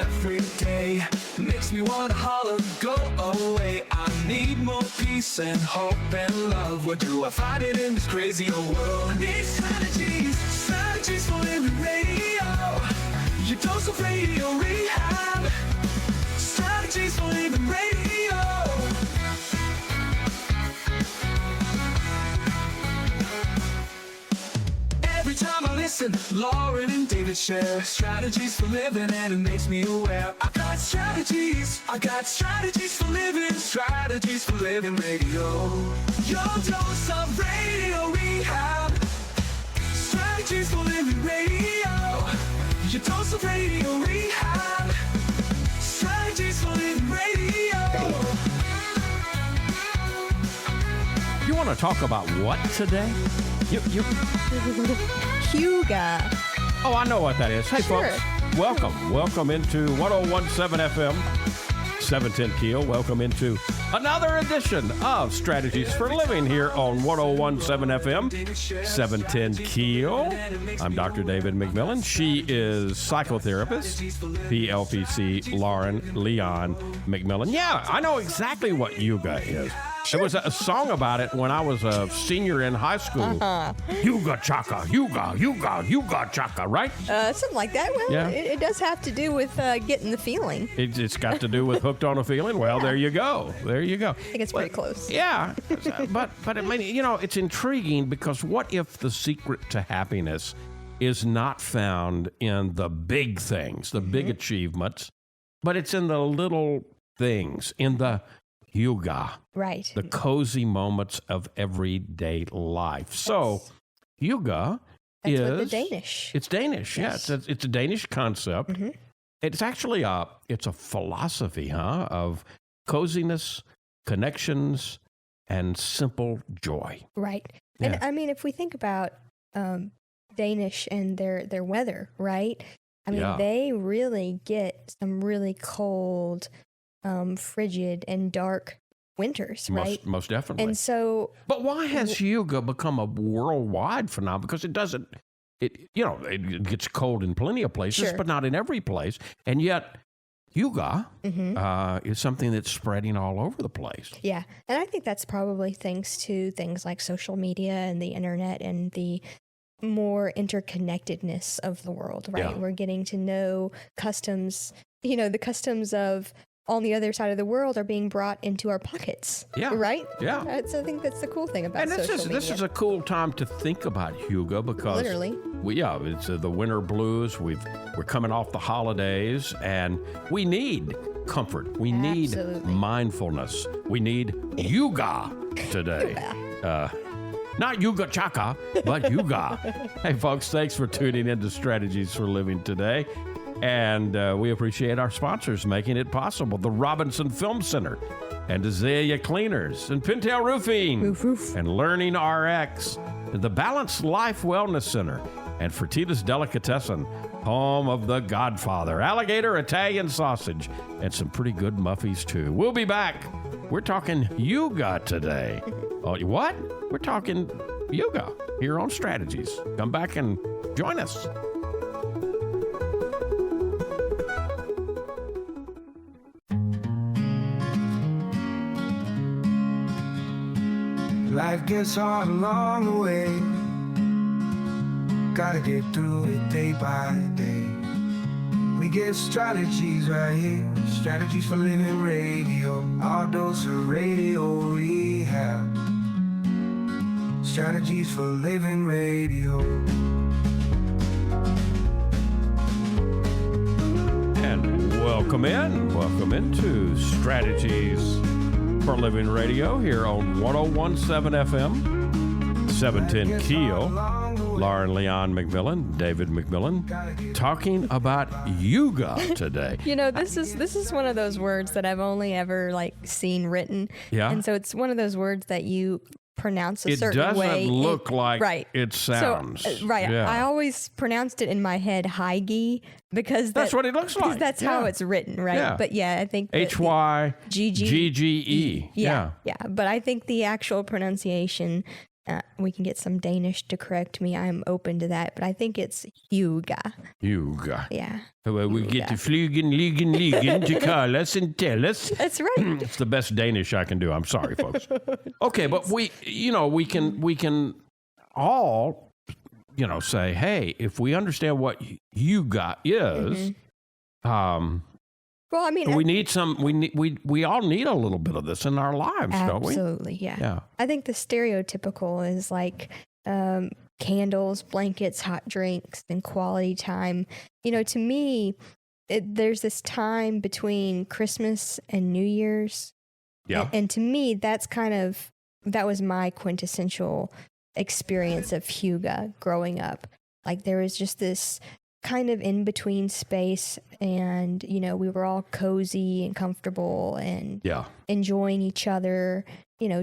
every day. Makes me wanna holler, go away. I need more peace and hope and love. Where do I find it in this crazy old world? I need strategies, strategies for living radio. Your dose of radio rehab. Strategies for living radio. Every time I listen, Lauren and David share strategies for living, and it makes me aware. I got strategies for living, strategies for living radio. Your dose of radio rehab. Strategies for living radio. Your dose of radio rehab. Strategies for living radio. You want to talk about what today? Hygge. Oh, I know what that is. Hey, Sure. folks, welcome into 101.7 FM, 710 Keel. Welcome into another edition of Strategies for Living here on 101.7 FM, 710 Keel. I'm Dr. David McMillan. She is psychotherapist, PLPC Lauren Leon McMillan. Yeah, I know exactly what Hygge is. There was a song about it when I was a senior in high school. Hygge chaka, Hygge chaka, right? Something like that. Well, Yeah. it does have to do with getting the feeling. It's got to do with hooked on a feeling. Well, there you go. There you go. I think it's pretty close. Yeah, but I mean, it's intriguing because what if the secret to happiness is not found in the big things, the big achievements, but it's in the little things, in the Hygge, Right. the cozy moments of everyday life. So, Hygge That's is what the Danish. It's Danish. Yes. Yeah, it's a Danish concept. It's actually a philosophy, of coziness, connections, and simple joy. Right. Yeah. And I mean, if we think about Danish and their weather, right? I mean, Yeah. they really get some really cold, frigid, and dark winters, right? Most definitely. And so, But why has Hygge become a worldwide phenomenon? Because it gets cold in plenty of places, Sure. but not in every place. And yet, Hygge is something that's spreading all over the place. yeah. And I think that's probably thanks to things like social media and the internet and the more interconnectedness of the world, right? Yeah. We're getting to know customs, the customs of on the other side of the world are being brought into our pockets. Yeah. Right? Yeah. So I think that's the cool thing about And social media. this is a cool time to think about Hygge because Literally. it's the winter blues. We're coming off the holidays, and we need comfort. We need Absolutely. mindfulness. We need Hygge today. Not Hygge chaka, but Hygge. Hey, folks, thanks for tuning in to Strategies for Living today. And we appreciate our sponsors making it possible. The Robinson Film Center and Azalea Cleaners and Pintail Roofing and Learning RX and the Balanced Life Wellness Center and Fertitta's Delicatessen, home of The Godfather, alligator Italian sausage, and some pretty good muffies, too. We'll be back. We're talking Hygge today. Oh, what? We're talking Hygge here on Strategies. Come back and join us. Life gets hard along the way. Gotta get through it day by day. We get strategies right here. Strategies for living radio. Our dose of radio rehab. Strategies for living radio. And welcome into Strategies for Living Radio here on 101.7 FM, 710 Keel. Lauren Leon McMillan, David McMillan, talking about Hygge today. This is one of those words that I've only ever seen written. Yeah. And so it's one of those words that you pronounce a certain way. It doesn't look like right. it sounds. So, right. Yeah. I always pronounced it in my head Hygge because That's what it looks like. Because that's how it's written, right? Yeah. But yeah, I think Hygge. Yeah. But I think the actual pronunciation we can get some Danish to correct me. I'm open to that, but I think it's Hygge. Hygge. Yeah. Well, we get to flygen, liegen to call us and tell us. That's right. It's the best Danish I can do. I'm sorry, folks. Okay, but we can all, say, hey, if we understand what Hygge is, Well, I mean, we need some. We all need a little bit of this in our lives, don't we? absolutely, yeah. Yeah. I think the stereotypical is like candles, blankets, hot drinks, and quality time. To me, there's this time between Christmas and New Year's. Yeah. And to me, that was my quintessential experience of Hygge growing up. Like there was just this kind of in between space, and we were all cozy and comfortable and enjoying each other,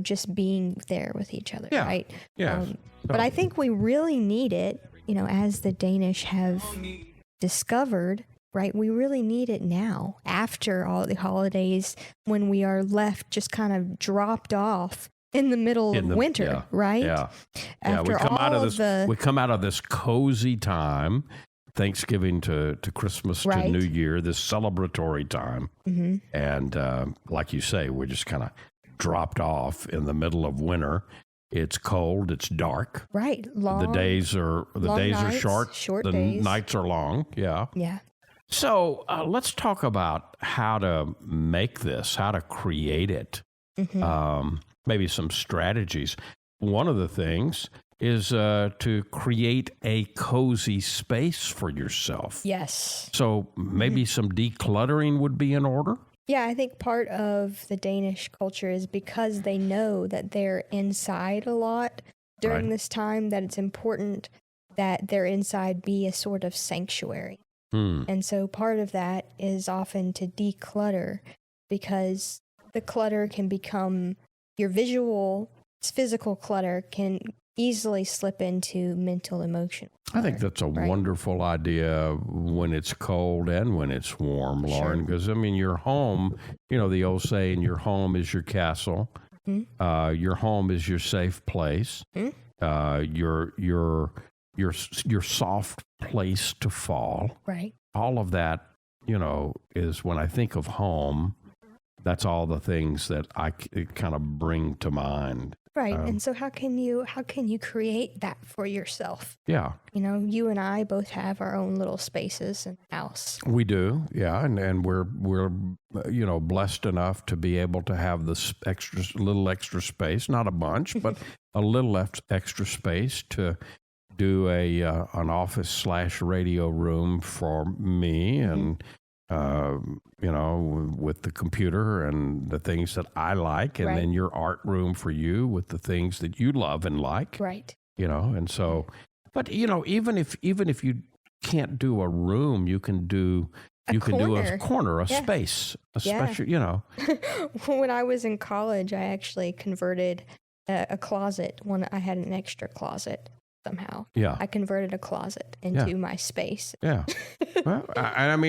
just being there with each other, right? Yeah. But I think we really need it, as the Danish have discovered, right? We really need it now after all the holidays, when we are left just kind of dropped off in the middle of winter, right? Yeah. After we come out of this cozy time, Thanksgiving to Christmas to New Year, this celebratory time. Mm-hmm. And like you say, we're just kind of dropped off in the middle of winter. It's cold. It's dark. Right. The days are short. The nights are long. Yeah. Yeah. So let's talk about how to make this, how to create it. Mm-hmm. Maybe some strategies. One of the things is to create a cozy space for yourself. Yes. So maybe some decluttering would be in order? Yeah, I think part of the Danish culture is because they know that they're inside a lot during this time, that it's important that their inside be a sort of sanctuary. And so part of that is often to declutter, because the clutter can become your physical clutter can easily slip into mental, emotional. I think that's a wonderful idea when it's cold and when it's warm, Lauren, because, your home, the old saying, your home is your castle. Mm-hmm. Your home is your safe place. Mm-hmm. Your soft place to fall. Right. All of that, is when I think of home, that's all the things that I kind of bring to mind. Right. And so how can you create that for yourself? Yeah. You and I both have our own little spaces in the house. We do. Yeah. And we're blessed enough to be able to have this little extra space, not a bunch, but a little extra space to do an office/radio room for me, and with the computer and the things that I like, and then your art room for you with the things that you love and like. Right. And so, but even if you can't do a room, you can do a corner, a space, a special. When I was in college, I actually converted a closet when I had an extra closet. Somehow, I converted a closet into my space. Yeah, well,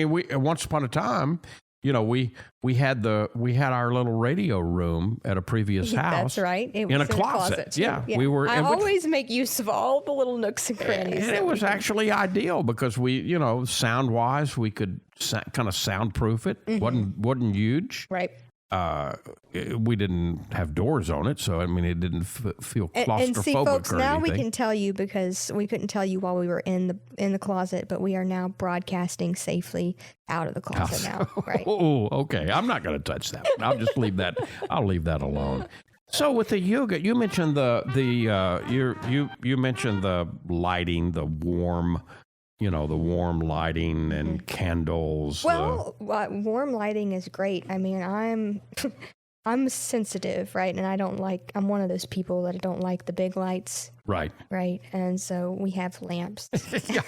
we once upon a time, we had our little radio room at a previous house. That's right, it was in a closet. Yeah, we were. I always make use of all the little nooks and crannies. And it was actually ideal because we, sound wise, we could kind of soundproof it. Mm-hmm. wasn't huge. Right. We didn't have doors on it, so it didn't feel claustrophobic. And see, folks, now anything. We can tell you, because we couldn't tell you while we were in the closet, but we are now broadcasting safely out of the closet now. Right? Oh, okay. I'm not going to touch that. I'll just leave that. I'll leave that alone. So with the Hygge, you mentioned you mentioned the lighting, the warm. The warm lighting and candles. Well, warm lighting is great. I'm sensitive, right? And I'm one of those people that don't like the big lights. Right. Right. And so we have lamps. Yeah,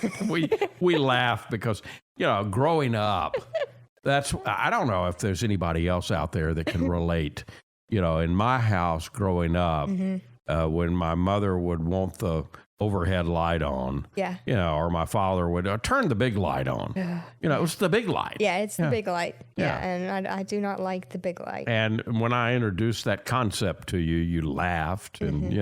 we laugh because, growing up, I don't know if there's anybody else out there that can relate. In my house growing up, when my mother would want the overhead light on, or my father would turn the big light on. It was the big light. Yeah, it's the big light. Yeah, and I do not like the big light. And when I introduced that concept to you, you laughed, and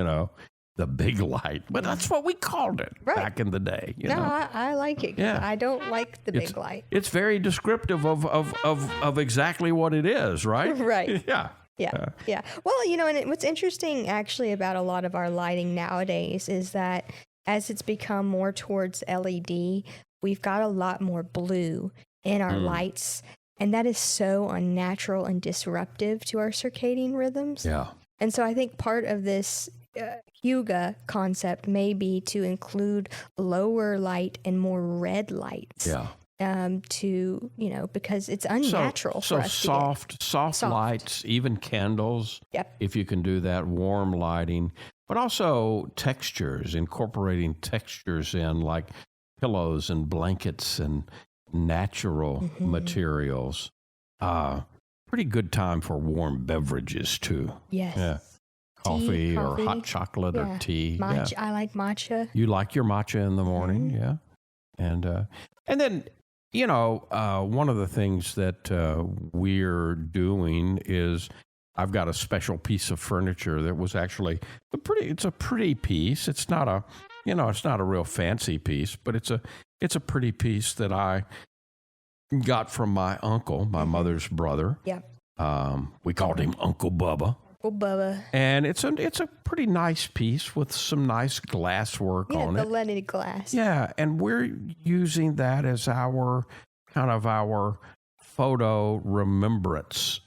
the big light. But that's what we called it back in the day. You No, know? I like it. 'Cause Yeah. I don't like the big light. It's very descriptive of exactly what it is, right? Right. Yeah. Yeah. Well, you know, and what's interesting actually about a lot of our lighting nowadays is that as it's become more towards LED, we've got a lot more blue in our lights. And that is so unnatural and disruptive to our circadian rhythms. Yeah. And so I think part of this Hygge concept may be to include lower light and more red lights. Yeah. To, you know, because it's unnatural So for us soft lights, even candles. Yep. If you can do that, warm lighting, but also textures, incorporating textures in like pillows and blankets and natural materials. Pretty good time for warm beverages too. Yes. Yeah. Coffee or coffee. hot chocolate or tea. Matcha. Yeah. I like matcha. You like your matcha in the morning, yeah. And then, you know, one of the things that we're doing is I've got a special piece of furniture that was actually it's a pretty piece. It's not a, you know, it's not a real fancy piece, but it's a pretty piece that I got from my uncle, my mother's brother. Yep. We called him Uncle Bubba. Oh, Bubba. And it's a pretty nice piece with some nice glass work on the it. leaded glass. Yeah, and we're using that as our photo remembrance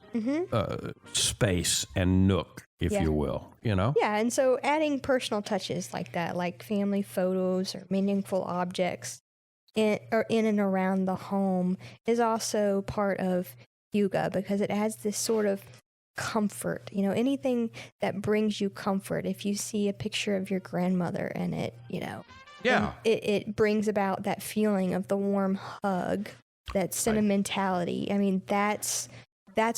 space and nook, if you will, you know? Yeah, and so adding personal touches like that, like family photos or meaningful objects in and around the home is also part of Hygge because it adds this sort of comfort, you know, anything that brings you comfort. If you see a picture of your grandmother and it, you know, it brings about that feeling of the warm hug, that sentimentality. I mean, that's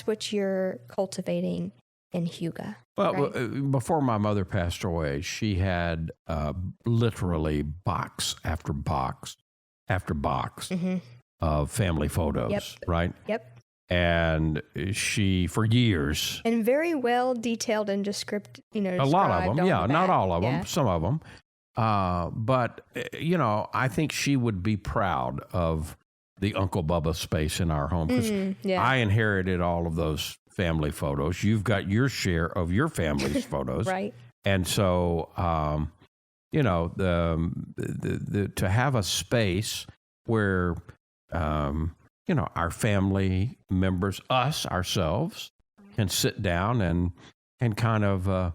what you're cultivating in Hygge. Well, right? Before my mother passed away, she had literally box after box after box of family photos, right? Yep. And she, for years, and very well detailed and described, you know, a lot of them, on the not back. all of them, some of them. But, you know, I think she would be proud of the Uncle Bubba space in our home because I inherited all of those family photos. You've got your share of your family's photos. Right. And so, you know, the to have a space where, you know, our family members, ourselves, can sit down and kind of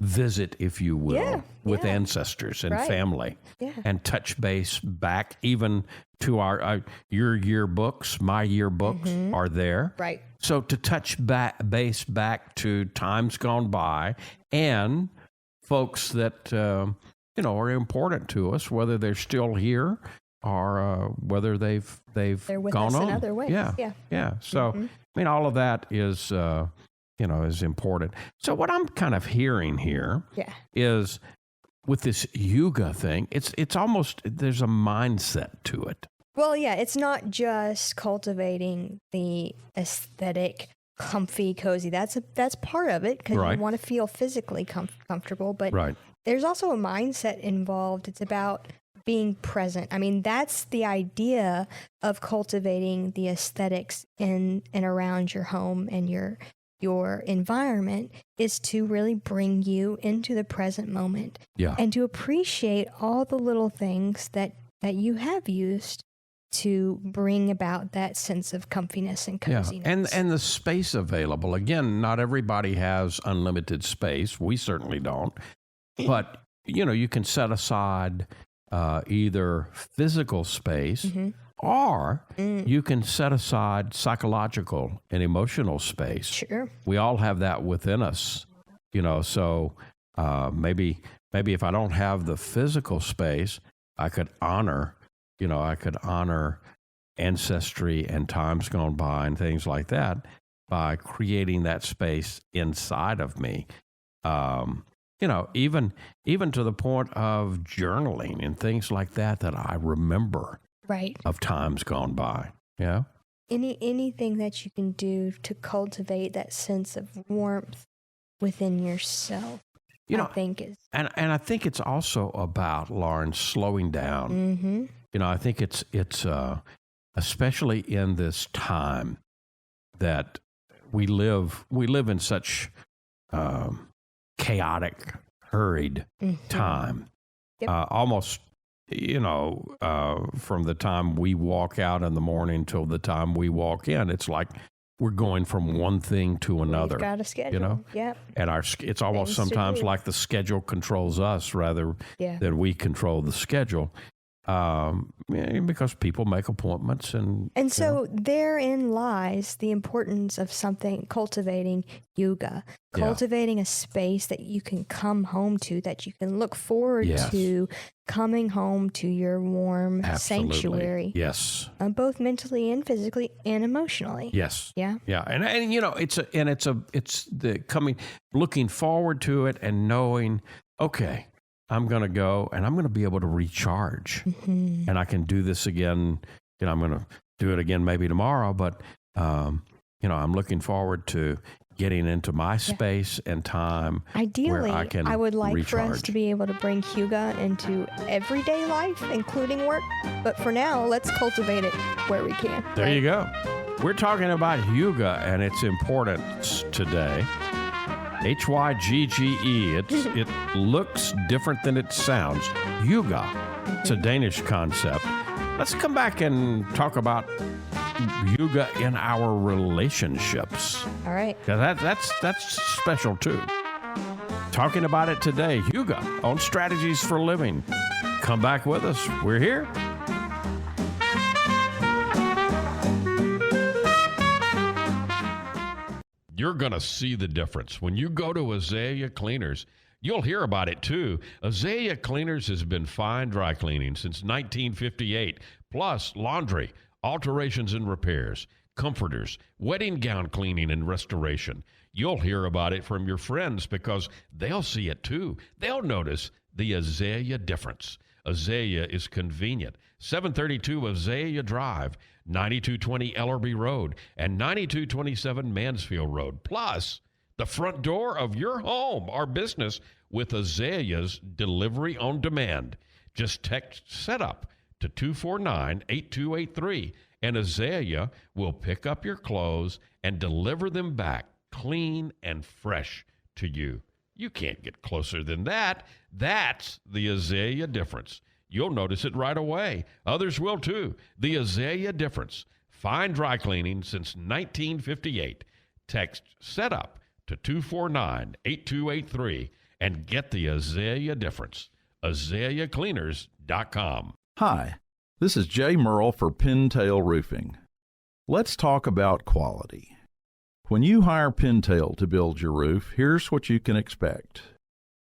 visit, if you will, with ancestors and family, and touch base back even to your yearbooks. My yearbooks are there. Right. So to touch base back to times gone by and folks that, you know, are important to us, whether they're still here or whether they're with gone us on. in other ways. Yeah. So, I mean, all of that is, you know, is important. So what I'm kind of hearing here is with this Hygge thing, it's almost, there's a mindset to it. Well, yeah, it's not just cultivating the aesthetic, comfy, cozy. That's part of it because you want to feel physically comfortable. But there's also a mindset involved. It's about being present. I mean, that's the idea of cultivating the aesthetics in and around your home and your environment is to really bring you into the present moment and to appreciate all the little things that you have used to bring about that sense of comfiness and coziness. And the space available. Again, not everybody has unlimited space. We certainly don't. But, you know, you can set aside either physical space or you can set aside psychological and emotional space. Sure. We all have that within us, you know, so maybe if I don't have the physical space, I could honor ancestry and times gone by and things like that by creating that space inside of me. You know, even to the point of journaling and things like that I remember of times gone by. Yeah. Anything that you can do to cultivate that sense of warmth within yourself I think is. And I think it's also about, Lauren, slowing down. Mm-hmm. I think it's especially in this time that we live in such chaotic, hurried time. Yep. Almost, from the time we walk out in the morning till the time we walk in, it's like we're going from one thing to another. We've got a schedule. Yep. And it's almost Things to sometimes do. like the schedule controls us rather than we control the schedule. Because people make appointments and so therein lies the importance of cultivating yoga, cultivating a space that you can come home to, that you can look forward to coming home to your warm sanctuary. Yes. Both mentally and physically and emotionally. Yes. Yeah. Yeah. And it's looking forward to it and knowing, okay, I'm going to go and I'm going to be able to recharge and I can do this again. I'm going to do it again maybe tomorrow, but, I'm looking forward to getting into my space and time. Ideally, where I can I would like for us recharge. to be able to bring Hygge into everyday life, including work. But for now, let's cultivate it where we can. There you go. We're talking about Hygge and its importance today. Hygge. It looks different than it sounds. Hygge. It's a Danish concept. Let's come back and talk about Hygge in our relationships. All right. That's special too. Talking about it today. Hygge on Strategies for Living. Come back with us. We're here. You're going to see the difference. When you go to Azalea Cleaners, you'll hear about it too. Azalea Cleaners has been fine dry cleaning since 1958, plus laundry, alterations and repairs, comforters, wedding gown cleaning and restoration. You'll hear about it from your friends because they'll see it too. They'll notice the Azalea difference. Azalea is convenient. 732 Azalea Drive, 9220 Ellerby Road, and 9227 Mansfield Road. Plus, the front door of your home or business with Azalea's delivery on demand. Just text SETUP to 249-8283, and Azalea will pick up your clothes and deliver them back clean and fresh to you. You can't get closer than that. That's the Azalea difference. You'll notice it right away. Others will too. The Azalea difference. Fine dry cleaning since 1958. Text SETUP to 249-8283 and get the Azalea difference. AzaleaCleaners.com. Hi, this is Jay Merle for Pintail Roofing. Let's talk about quality. When you hire Pintail to build your roof, here's what you can expect.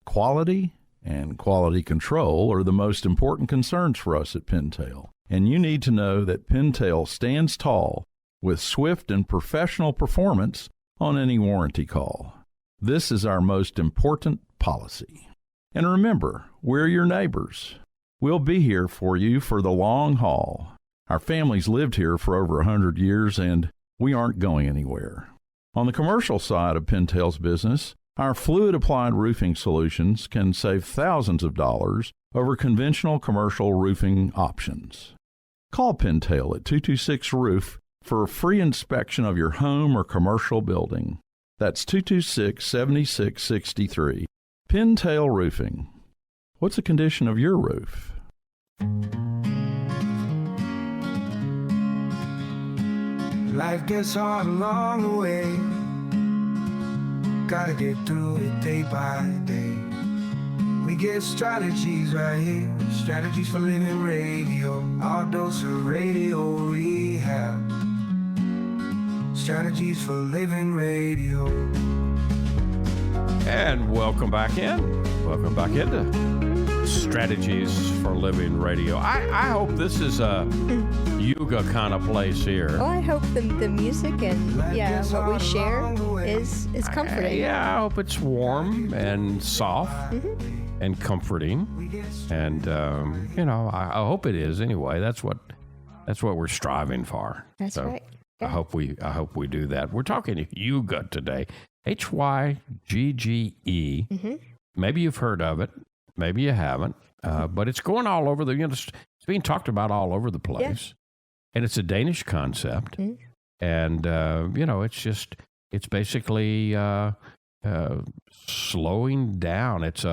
Quality and quality control are the most important concerns for us at Pintail, and you need to know that Pintail stands tall with swift and professional performance on any warranty call. This is our most important policy. And remember, we're your neighbors. We'll be here for you for the long haul. Our family's lived here for over 100 years, and we aren't going anywhere. On the commercial side of Pintail's business, our fluid-applied roofing solutions can save thousands of dollars over conventional commercial roofing options. Call Pintail at 226-ROOF for a free inspection of your home or commercial building. That's 226-7663. Pintail Roofing. What's the condition of your roof? Life gets hard along the way. Gotta get through it day by day. We get strategies right here. Strategies for Living Radio. Our dose of radio rehab. Strategies for Living Radio. And welcome back in. Welcome back into Strategies for Living Radio. I hope this is a Hygge kind of place here. Well, I hope the music and what we share is comforting. I hope it's warm and soft and comforting, and I hope it is anyway. That's what we're striving for. That's right. I hope we do that. We're talking Hygge today. Hygge, maybe you've heard of it, maybe you haven't, but it's going all over it's being talked about all over the place. And it's a Danish concept. And, it's basically slowing down. It's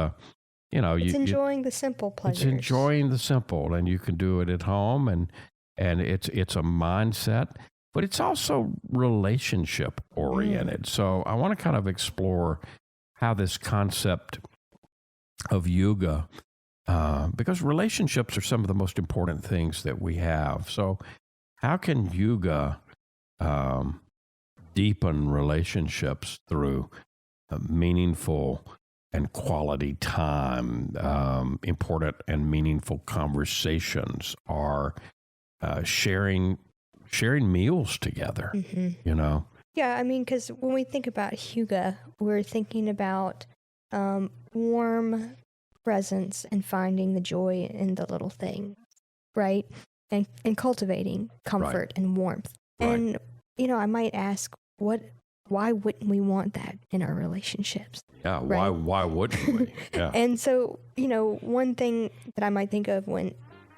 it's enjoying the simple pleasures. It's enjoying the simple, and you can do it at home, and it's a mindset, but it's also relationship oriented. So I want to kind of explore how this concept of yoga, because relationships are some of the most important things that we have. So how can yoga deepen relationships through meaningful and quality time, important and meaningful conversations, or sharing meals together, Yeah, I mean, because when we think about Hygge, we're thinking about warm presence and finding the joy in the little thing, right? And cultivating comfort and warmth. Right. And, I might ask, why wouldn't we want that in our relationships? Yeah, right? why wouldn't we? Yeah. And so, one thing that I might think of when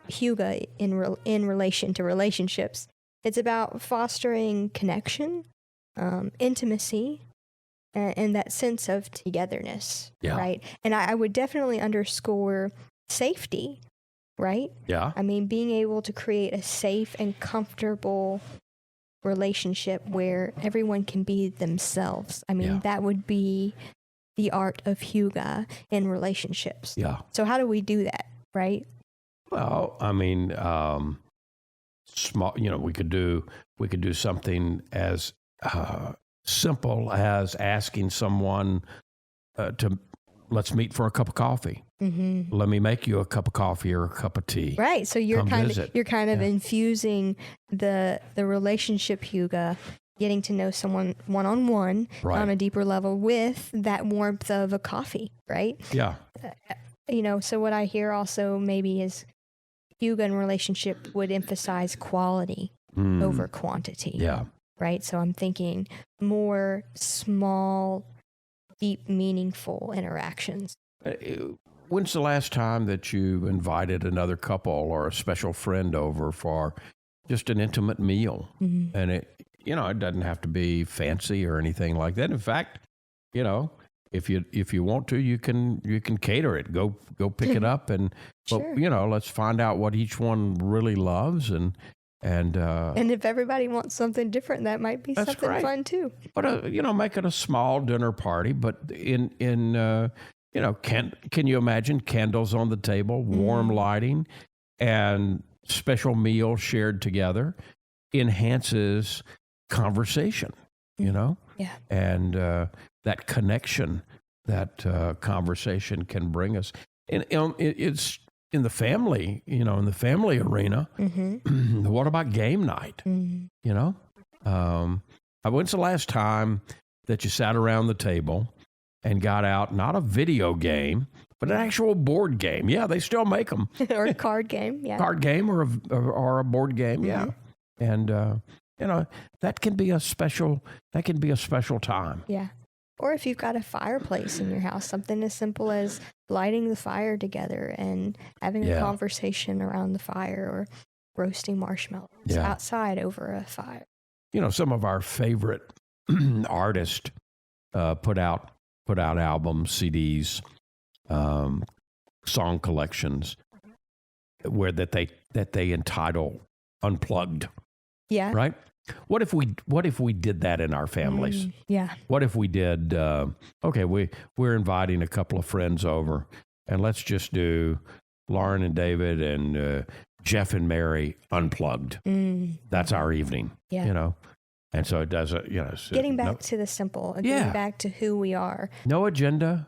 Hygge in relation to relationships, it's about fostering connection, intimacy, and that sense of togetherness, right? And I would definitely underscore safety, right? Yeah. I mean, being able to create a safe and comfortable relationship where everyone can be themselves. I mean, that would be the art of Hygge in relationships. Yeah. So how do we do that, right? Well, I mean, small. We could do something as simple as asking someone to let's meet for a cup of coffee. Mm-hmm. Let me make you a cup of coffee or a cup of tea. Right. So you're kind of Yeah. infusing the relationship Hygge, getting to know someone one-on-one on a deeper level with that warmth of a coffee, right? Yeah. So what I hear also maybe is Hygge in relationship would emphasize quality over quantity. Yeah. Right. So I'm thinking more small, deep, meaningful interactions. When's the last time that you invited another couple or a special friend over for just an intimate meal? Mm-hmm. And it doesn't have to be fancy or anything like that. In fact, if you want to, you can cater it. Go pick it up, and Sure. But let's find out what each one really loves, and if everybody wants something different, that might be something great. fun too. But make it a small dinner party. But can you imagine candles on the table, warm lighting, and special meal shared together enhances conversation. Yeah, and that connection that conversation can bring us. And it's in the family, in the family arena. Mm-hmm. What about game night? Mm-hmm. When's the last time that you sat around the table and got out not a video game, but an actual board game? Yeah, they still make them. Or a card game, yeah. Card game or a board game, yeah. And that can be a special time. Yeah. Or if you've got a fireplace in your house, something as simple as lighting the fire together and having a conversation around the fire, or roasting marshmallows outside over a fire. Some of our favorite artists put out albums, CDs, song collections where that they entitle Unplugged. Yeah. Right? What if we did that in our families? Yeah. What if we did, we're inviting a couple of friends over, and let's just do Lauren and David and Jeff and Mary Unplugged. That's our evening, And so it does, getting back to the simple, getting back to who we are. No agenda,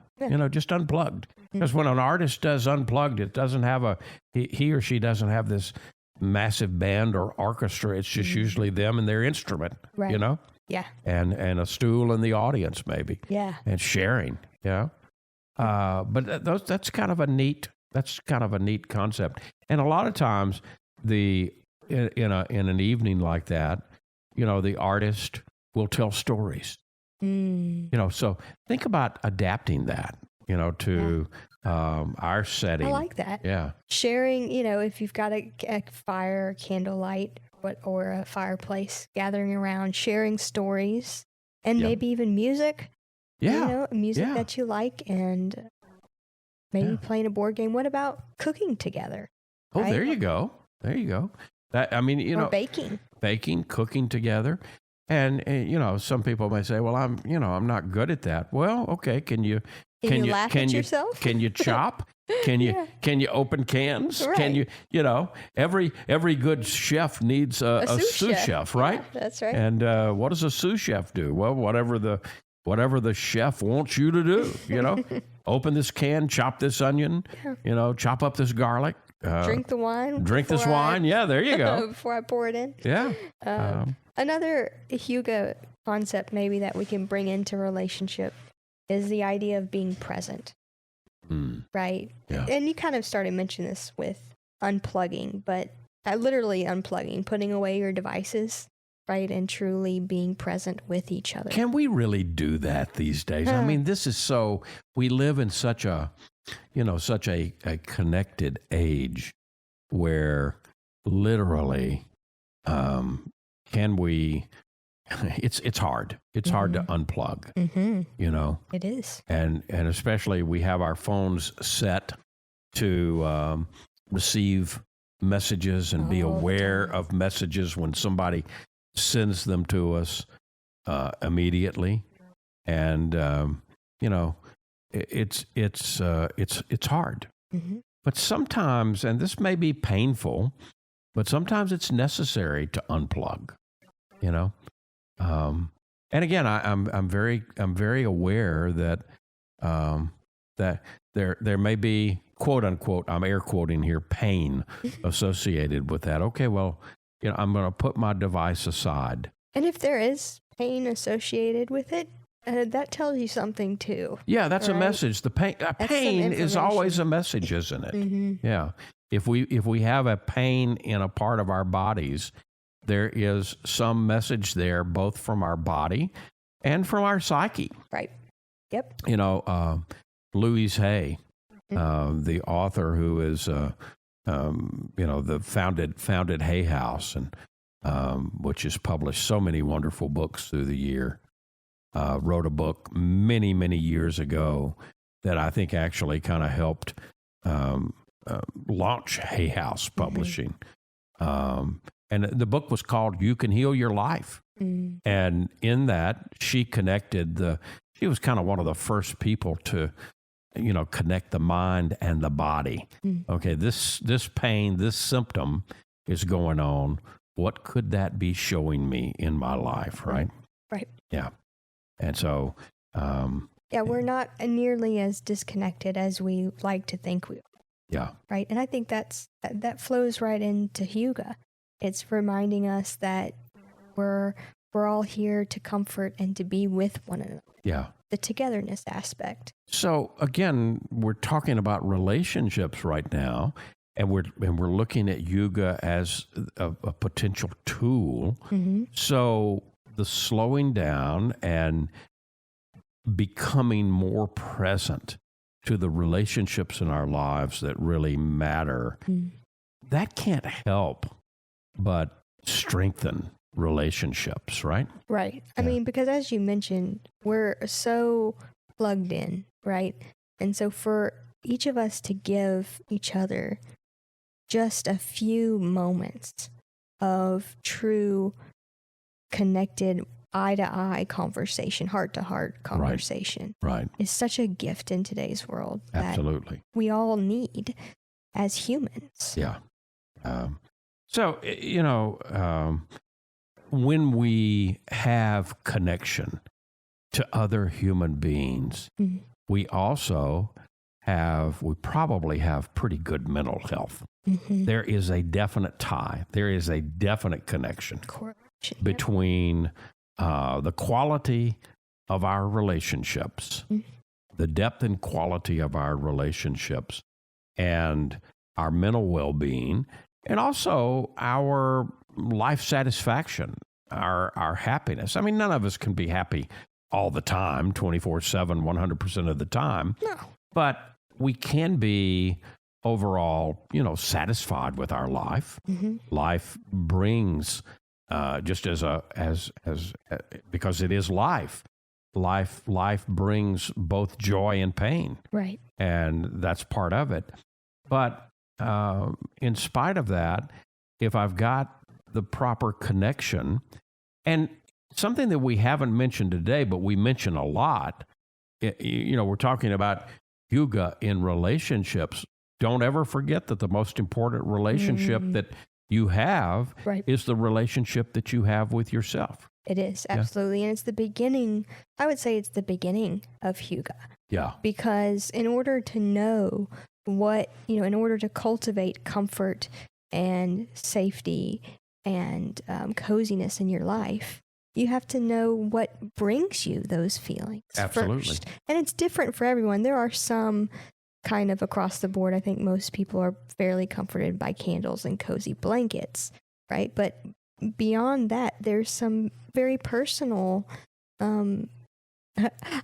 just unplugged. Because when an artist does Unplugged, it doesn't have he or she doesn't have this massive band or orchestra. It's just usually them and their instrument, right. Yeah. And a stool in the audience maybe. Yeah. And sharing, but that's kind of a neat concept. And a lot of times in an evening like that, the artist will tell stories. So think about adapting that, to our setting. I like that. Yeah. Sharing, if you've got a fire, candlelight, or a fireplace, gathering around, sharing stories, and Yep. maybe even music. Yeah. Music Yeah. that you like, and maybe playing a board game. What about cooking together? Oh, right? there you go. There you go. That, I mean, Or baking. cooking together. And, some people may say, well, I'm not good at that. Well, okay. Can you laugh at yourself? Can you chop? Can you open cans? Right. Can you, every good chef needs a sous chef, right? Yeah, that's right. And what does a sous chef do? Well, whatever the chef wants you to do, open this can, chop this onion, chop up this garlic. Drink the wine. Drink this wine. Yeah, there you go. Before I pour it in. Yeah. Another Hygge concept maybe that we can bring into relationship is the idea of being present. Right? Yeah. And you kind of started mentioning this with unplugging, but literally unplugging, putting away your devices, right? And truly being present with each other. Can we really do that these days? I mean, this is we live in such a connected age where literally, can we, it's hard. It's hard to unplug, It is. And especially we have our phones set to receive messages and be aware of messages when somebody sends them to us immediately. And, it's hard. But sometimes, and this may be painful, but sometimes it's necessary to unplug, and again, I'm very aware that that there may be, quote unquote, I'm air quoting here, pain associated with that. Okay, well, I'm going to put my device aside. And if there is pain associated with it, that tells you something too. Yeah, that's a right? message. The pain is always a message, isn't it? Yeah. If we have a pain in a part of our bodies, there is some message there, both from our body and from our psyche. Right. Yep. Louise Hay, the author who is, the founded Hay House, and which has published so many wonderful books through the year, wrote a book many, many years ago that I think actually kind of helped launch Hay House Publishing. And the book was called You Can Heal Your Life. And in that, she she was kind of one of the first people to, connect the mind and the body. Okay, this pain, this symptom is going on. What could that be showing me in my life, right? Right. Yeah. And so... we're not nearly as disconnected as we like to think we are. Yeah. Right. And I think that flows right into Hygge. It's reminding us that we're all here to comfort and to be with one another. Yeah. The togetherness aspect. So again, we're talking about relationships right now, and we're looking at Hygge as a potential tool. So the slowing down and becoming more present to the relationships in our lives that really matter, that can't help but strengthen relationships, right? Right. I mean, because as you mentioned, we're so plugged in, right? And so for each of us to give each other just a few moments of true connected eye-to-eye conversation, heart-to-heart conversation, right, is such a gift in today's world. Absolutely. That we all need as humans. Yeah. When we have connection to other human beings, we probably have pretty good mental health. There is a definite tie. There is a definite connection between the quality of our relationships, the depth and quality of our relationships, and our mental well-being, and also our life satisfaction, our happiness. I mean, none of us can be happy all the time, 24/7, 100% of the time. No. but we can be overall, satisfied with our life. Life brings just because it is life. Life brings both joy and pain. Right. And that's part of it. But in spite of that, if I've got the proper connection, and something that we haven't mentioned today, but we mention a lot, we're talking about Hygge in relationships. Don't ever forget that the most important relationship that you have is the relationship that you have with yourself. It is, absolutely. And it's the beginning, I would say it's the beginning of Hygge. Yeah. Because in order to know in order to cultivate comfort and safety and coziness in your life, you have to know what brings you those feelings first. And it's different for everyone. There are some kind of across the board. I think most people are fairly comforted by candles and cozy blankets, right? But beyond that, there's some very personal, I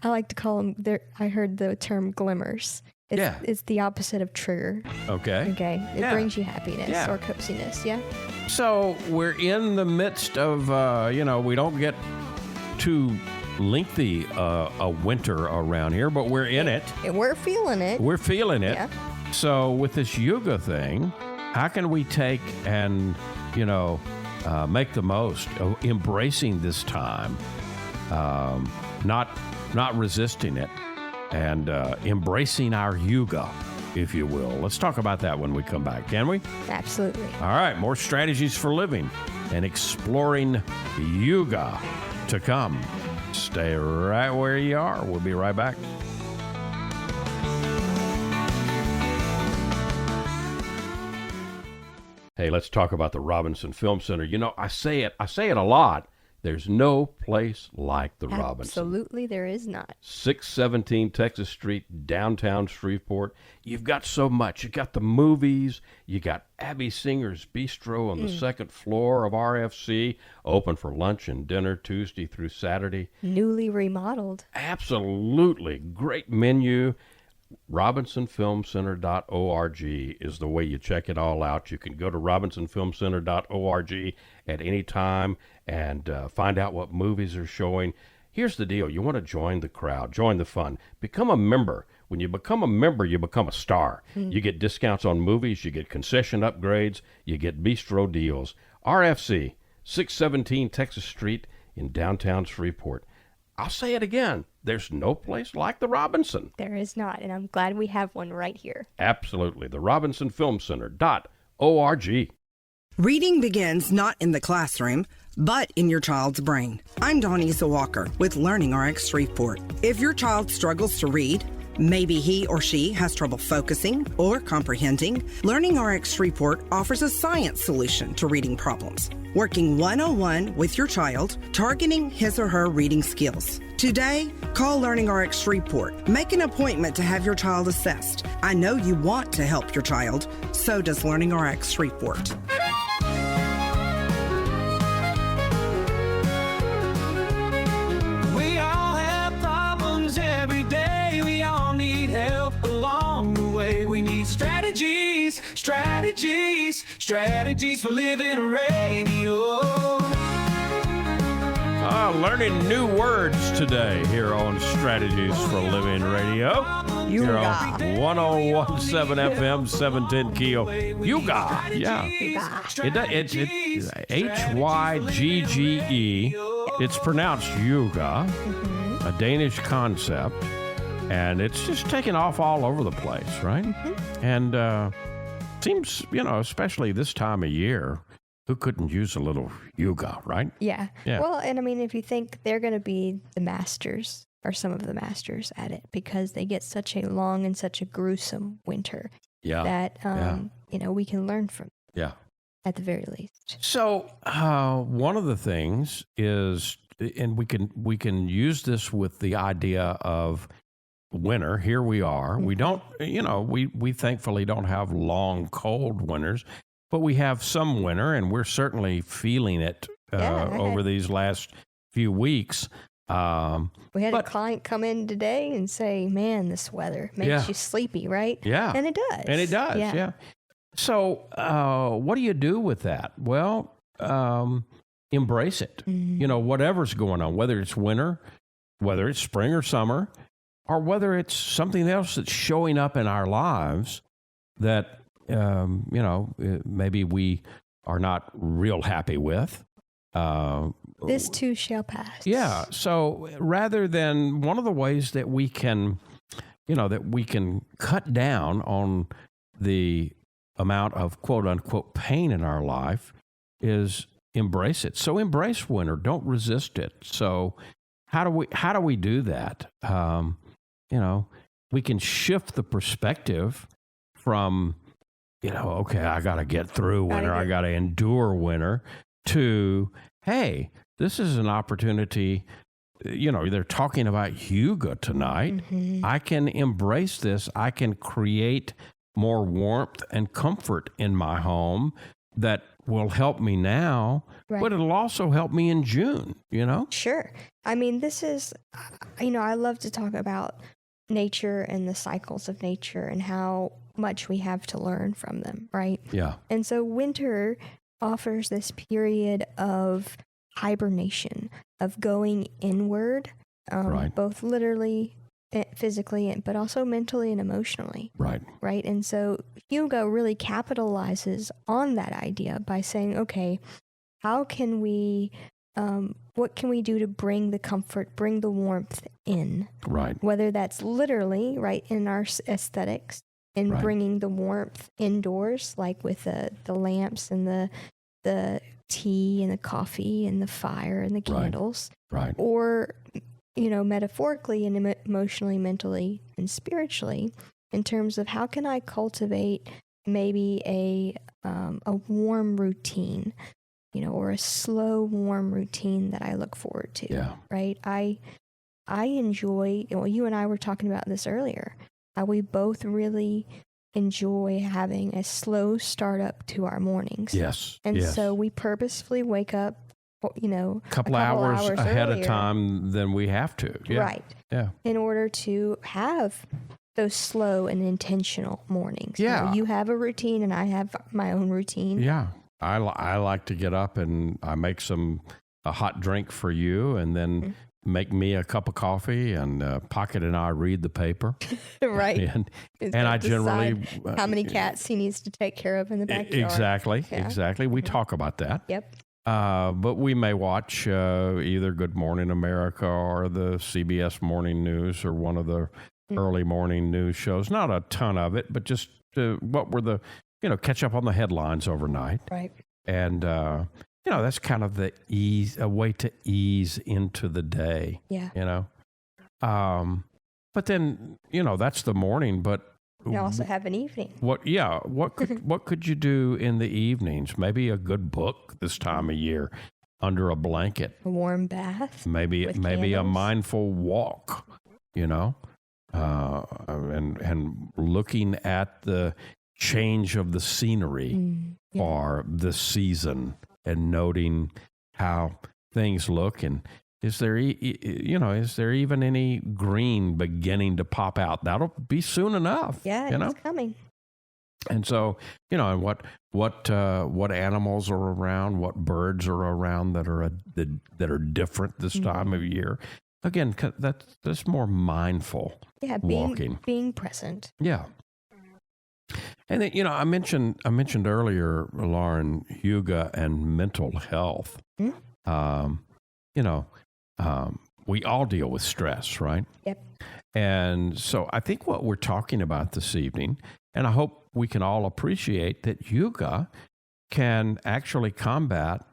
like to call them, I heard the term glimmers. It's the opposite of trigger. Okay. It brings you happiness or coziness. Yeah. So we're in the midst of, we don't get too lengthy a winter around here, but we're in it. We're feeling it. We're feeling it. Yeah. So with this Hygge thing, how can we take and, make the most of embracing this time, not resisting it, and embracing our Hygge, if you will. Let's talk about that when we come back, can we? Absolutely. All right, more strategies for living and exploring Hygge to come. Stay right where you are. We'll be right back. Hey, let's talk about the Robinson Film Center. I say it a lot. There's no place like the Robinson. Absolutely, there is not. 617 Texas Street, downtown Shreveport. You've got so much. You got the movies. You got Abby Singer's Bistro on the second floor of RFC, open for lunch and dinner Tuesday through Saturday. Newly remodeled. Absolutely. Great menu. RobinsonFilmCenter.org is the way you check it all out. You can go to RobinsonFilmCenter.org at any time and find out what movies are showing. Here's the deal. You want to join the crowd, join the fun, become a member. When you become a member, you become a star. You get discounts on movies, you get concession upgrades, you get bistro deals. RFC, 617 Texas Street in downtown Shreveport. I'll say it again. There's no place like the Robinson. There is not, and I'm glad we have one right here. Absolutely. The RobinsonFilmCenter.org. Reading begins not in the classroom, but in your child's brain. I'm Donisa Walker with Learning RX Shreveport. If your child struggles to read, maybe he or she has trouble focusing or comprehending, Learning RX Shreveport offers a science solution to reading problems, working one-on-one with your child, targeting his or her reading skills. Today, call Learning RX Shreveport. Make an appointment to have your child assessed. I know you want to help your child, so does Learning RX Shreveport. We all have problems every day. We all need help along the way. We need strategies for living radio. Learning new words today here on Strategies for Living Radio. Here on 1017 FM, 710 Keel. Hygge. Yeah. It's Hygge. It's pronounced Hygge, a Danish concept. And it's just taken off all over the place, right? And seems, especially this time of year, who couldn't use a little Hygge, right? Yeah. Well, and I mean, if you think they're going to be the masters, or some of the masters at it, because they get such a long and such a gruesome winter that, we can learn from. Yeah. At the very least. So one of the things is, and we can use this with the idea of winter. Here we are. We don't, we thankfully don't have long, cold winters. But we have some winter, and we're certainly feeling it over these last few weeks. We had a but- client come in today and say, man, this weather makes Yeah. you sleepy, right? Yeah. And it does. And it does, yeah. So what do you do with that? Well, embrace it. You know, whatever's going on, whether it's winter, whether it's spring or summer, or whether it's something else that's showing up in our lives that, maybe we are not real happy with. This too shall pass. Yeah. So rather than one of the ways that we can, cut down on the amount of quote unquote pain in our life is embrace it. So embrace winter. Don't resist it. So how do we do that? We can shift the perspective from, okay, I got to get through winter. I got to endure winter to, hey, this is an opportunity. They're talking about Hygge tonight. I can embrace this. I can create more warmth and comfort in my home that will help me now, but it'll also help me in June, Sure. I mean, this is, I love to talk about nature and the cycles of nature and how much we have to learn from them, right? Yeah. And so winter offers this period of hibernation, of going inward, both literally, physically, but also mentally and emotionally. Right. Right. And so Hygge really capitalizes on that idea by saying, okay, how can we, what can we do to bring the comfort, bring the warmth in? Right. Whether that's literally, right, in our aesthetics, in bringing the warmth indoors, like with the lamps and the tea and the coffee and the fire and the candles. Right. Or, metaphorically and emotionally, mentally, and spiritually, in terms of how can I cultivate maybe a warm routine, or a slow, warm routine that I look forward to. Yeah. Right. I enjoy, you and I were talking about this earlier, how we both really enjoy having a slow start up to our mornings. Yes. And yes. so we purposefully wake up, a couple hours ahead earlier, of time than we have to. Yeah. Right. Yeah. In order to have those slow and intentional mornings. Yeah. You have a routine and I have my own routine. Yeah. I like to get up and I make a hot drink for you and then make me a cup of coffee and Pocket and I read the paper. Right. And I generally... how many cats he needs to take care of in the backyard. Exactly. Yeah. Exactly. We talk about that. Yep. But we may watch either Good Morning America or the CBS Morning News or one of the early morning news shows. Not a ton of it, but just what were the, catch up on the headlines overnight. Right. And, that's kind of a way to ease into the day. Yeah. But then, that's the morning, but You also have an evening. what could you do in the evenings? Maybe a good book this time of year under a blanket. A warm bath. Maybe a candles. mindful walk, and looking at the change of the scenery or the season and noting how things look. And is there even any green beginning to pop out? That'll be soon enough. Yeah, it's coming. And so, and what animals are around, what birds are around that are different this time of year. Again, that's more mindful. Yeah, walking. being present. Yeah. And then, I mentioned earlier, Lauren, Hygge and mental health. We all deal with stress, right? Yep. And so I think what we're talking about this evening, and I hope we can all appreciate that Hygge can actually combat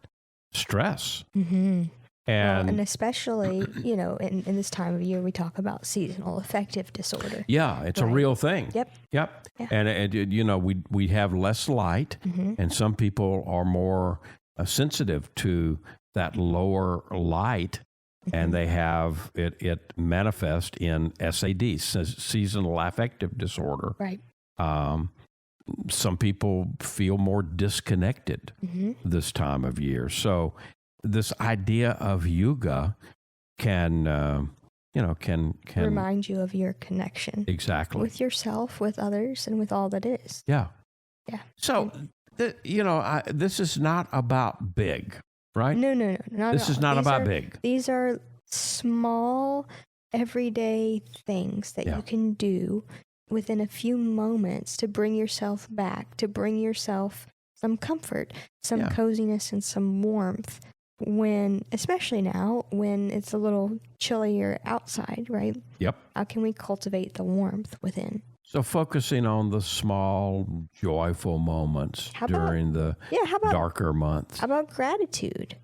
stress. Mm-hmm. And especially, in this time of year, we talk about seasonal affective disorder. yeah, it's a real thing. Yep. Yep. Yeah. And we have less light, and some people are more sensitive to that lower light, and they have it manifest in SAD, seasonal affective disorder. Right. Some people feel more disconnected this time of year. So this idea of Hygge can can remind you of your connection exactly with yourself, with others, and with all that is. Yeah. Yeah. So, this is not about big, right? No, not This at is all. not These about are- big. These are small, everyday things that Yeah. you can do within a few moments to bring yourself back, to bring yourself some comfort, some Yeah. coziness, and some warmth. Especially now, when it's a little chillier outside, right? Yep. How can we cultivate the warmth within? So focusing on the small, joyful moments How about- during the How about darker months. How about gratitude?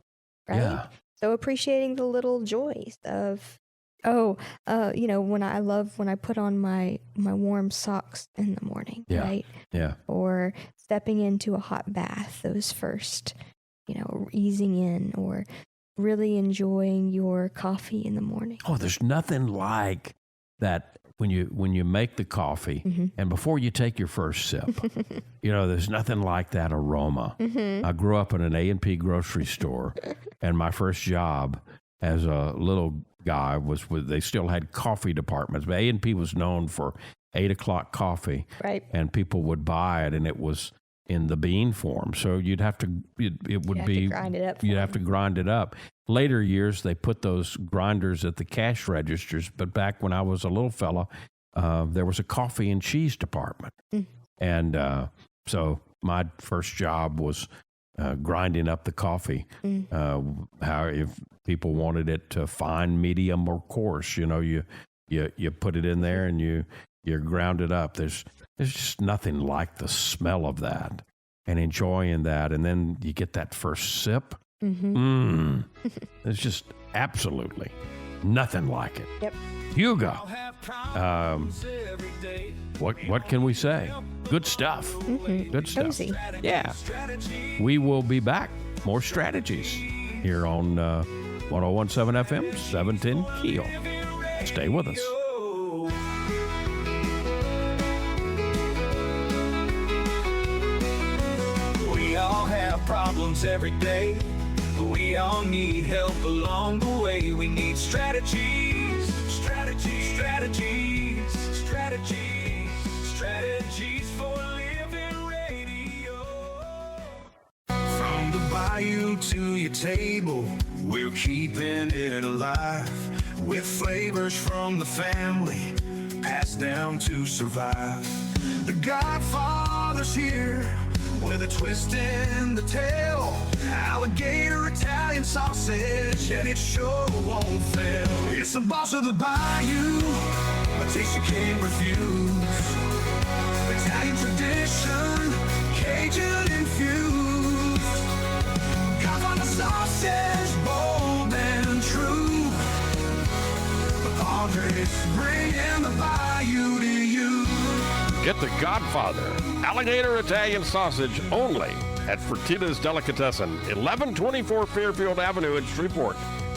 Right? Yeah. So appreciating the little joys of, when I put on my warm socks in the morning, Yeah. right? Yeah. Or stepping into a hot bath, those first, easing in, or really enjoying your coffee in the morning. Oh, there's nothing like that when you make the coffee Mm-hmm. and before you take your first sip. There's nothing like that aroma. Mm-hmm. I grew up in an A&P grocery store, and my first job as a little guy they still had coffee departments. But A&P was known for 8 o'clock coffee, Right. and people would buy it, and it was in the bean form. So you'd have to, it would have be, to grind it up for you'd have to grind it up. Later years, they put those grinders at the cash registers. But back when I was a little fella, there was a coffee and cheese department. Mm. And so my first job was grinding up the coffee. If people wanted it to fine, medium, or coarse, you put it in there and you ground it up. There's just nothing like the smell of that and enjoying that. And then you get that first sip. Mm-hmm. There's just absolutely nothing like it. Yep. Hugo, what can we say? Good stuff. Mm-hmm. Good stuff. Cozy. Yeah. We will be back. More strategies here on 101.7 FM, 710 Keel. Stay with us. We all have problems every day. We all need help along the way. We need strategies for living radio. From the bayou to your table, we're keeping it alive with flavors from the family, passed down to survive. The Godfather's here with a twist in the tail. Alligator Italian sausage, and it sure won't fail. It's the boss of the bayou, a taste you can't refuse. Italian tradition, Cajun infused. Godfather sausage, bold and true. The Padres bringing the bayou to you. Get the Godfather Alligator Italian Sausage only at Fertitta's Delicatessen, 1124 Fairfield Avenue in Shreveport.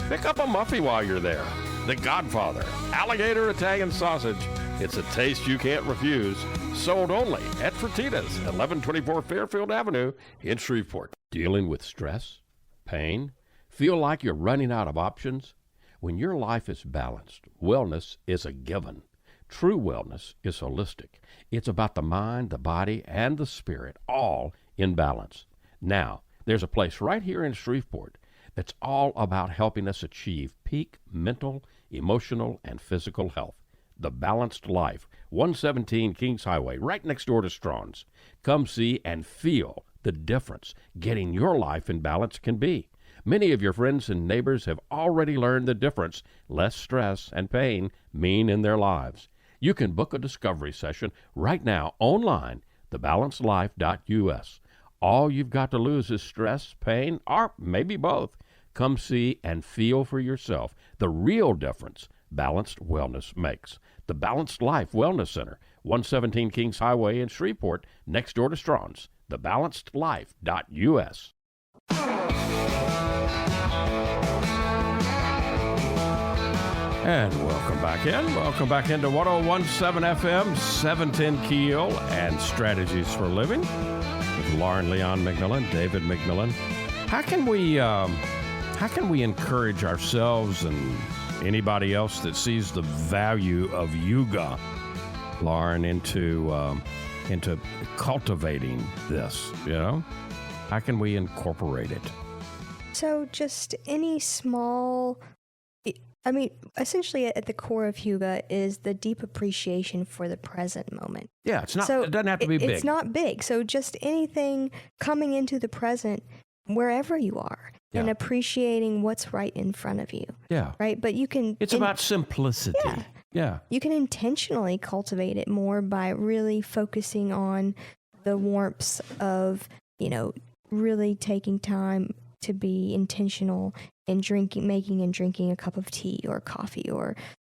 Pick up a muffy while you're there. The Godfather Alligator Italian Sausage. It's a taste you can't refuse. Sold only at Fertitta's, 1124 Fairfield Avenue in Shreveport. Dealing with stress, pain, feel like you're running out of options? When your life is balanced, wellness is a given. True wellness is holistic. It's about the mind, the body, and the spirit, all in balance. Now, there's a place right here in Shreveport that's all about helping us achieve peak mental, emotional, and physical health. The Balanced Life, 117 Kings Highway, right next door to Strawn's. Come see and feel the difference getting your life in balance can be. Many of your friends and neighbors have already learned the difference less stress and pain mean in their lives. You can book a discovery session right now online, thebalancedlife.us. All you've got to lose is stress, pain, or maybe both. Come see and feel for yourself the real difference balanced wellness makes. The Balanced Life Wellness Center, 117 Kings Highway in Shreveport, next door to Strawn's, thebalancedlife.us. And welcome back in. Welcome back into 101.7 FM, 710 Keel, and Strategies for Living with Lauren Leon McMillan, David McMillan. How can we encourage ourselves and anybody else that sees the value of yoga, Lauren, into cultivating this, how can we incorporate it? So just any small, essentially at the core of Hygge is the deep appreciation for the present moment. Yeah, it's not. So it doesn't have to be big. It's not big. So just anything coming into the present, wherever you are, and appreciating what's right in front of you. Yeah. Right. But you can. It's about simplicity. Yeah. You can intentionally cultivate it more by really focusing on the warmth of, really taking time to be intentional in making and drinking a cup of tea or coffee,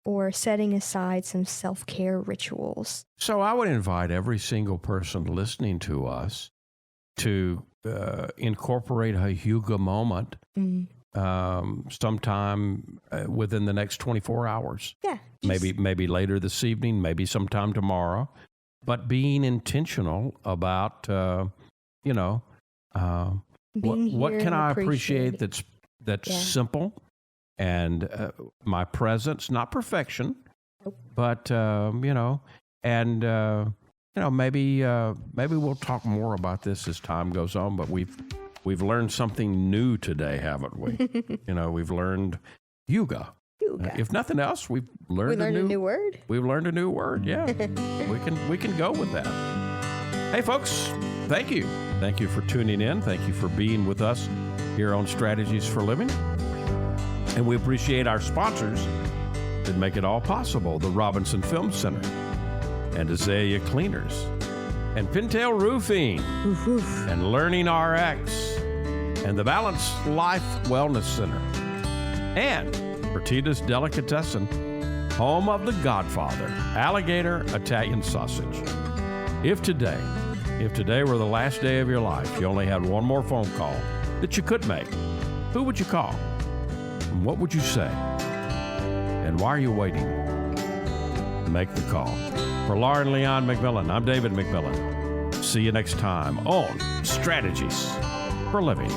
or setting aside some self-care rituals. So I would invite every single person listening to us to incorporate a Hygge moment sometime within the next 24 hours. Yeah. Maybe later this evening, maybe sometime tomorrow. But being intentional about, what can I appreciate that's simple, and my presence, not perfection, but maybe we'll talk more about this as time goes on. But we've learned something new today, haven't we? We've learned Hygge. If nothing else, we've learned a new word. We've learned a new word. Yeah, we can go with that. Hey, folks, thank you. Thank you for tuning in. Thank you for being with us here on Strategies for Living. And we appreciate our sponsors that make it all possible: the Robinson Film Center, and Azalea Cleaners, and Pintail Roofing, and Learning RX, and the Balanced Life Wellness Center, and Bertita's Delicatessen, home of the Godfather, alligator Italian sausage. If today were the last day of your life, you only had one more phone call that you could make, who would you call? And what would you say? And why are you waiting? Make the call. For Lauren Leon McMillan, I'm David McMillan. See you next time on Strategies for Living.